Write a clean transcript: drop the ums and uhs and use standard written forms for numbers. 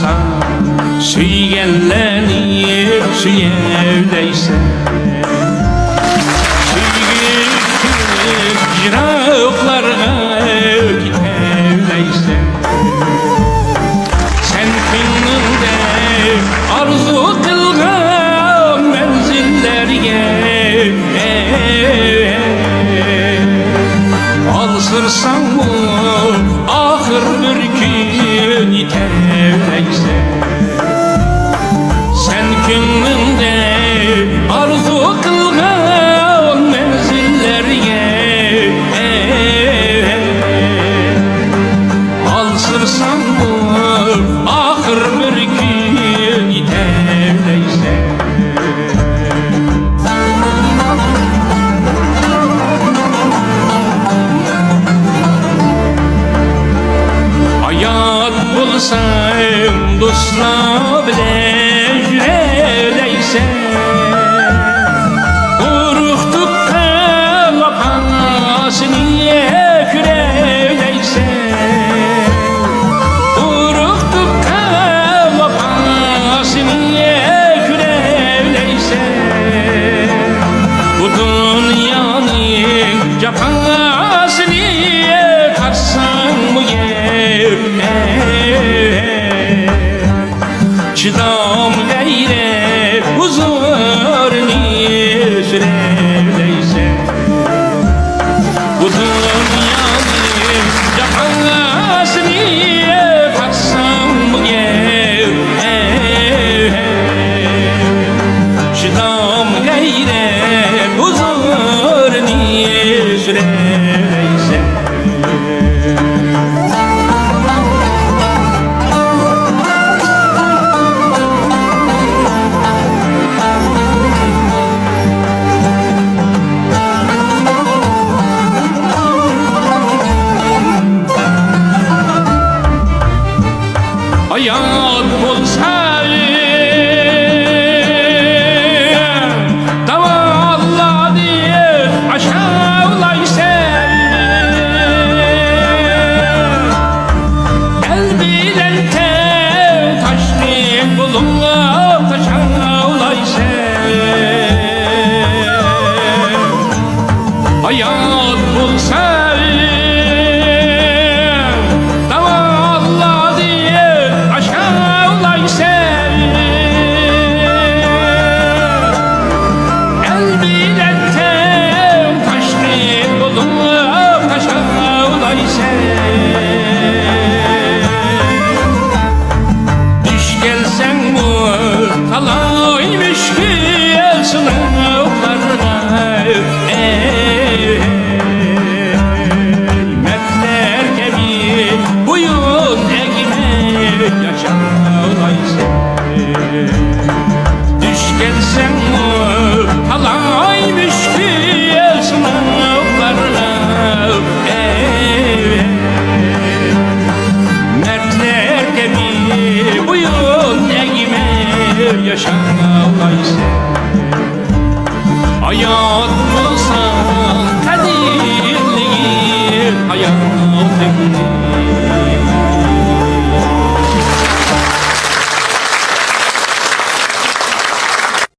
olsan, suygenleni suyevleysen, süygütüp jiraklarga gitevleysen, sen kınında arzu kılgan menzillerge alsırsan bu ahır bir gün yitevleysen, sen könlünde arzu kılgan menzillerge alsırsan bu ahır bir gün yitevleysen. Hayat bulsam dostlar bilen jüreleysen, uruktukka lapasını küreleysen, uruktukka lapasını küreleysen, bu dünyanın cafasını karsan mı çıdam gayrı huzurunu sürevleysen, bu dünyanın cafasını katsam mı çıdam gayrı huzurunu sürevleysen. Hayat bulsa tavalla diye aşağılaysan, el bilen taşlı bulunla taşağılaysan. Hayat bulsa talaymış ki sınavlarına mertler gibi buyun ekmek yaşalaysan, düş gelsen talaymış ki sınavlarına mertler gibi buyun ekmek yaşalaysan. Hayat bulsan kadirliği hayat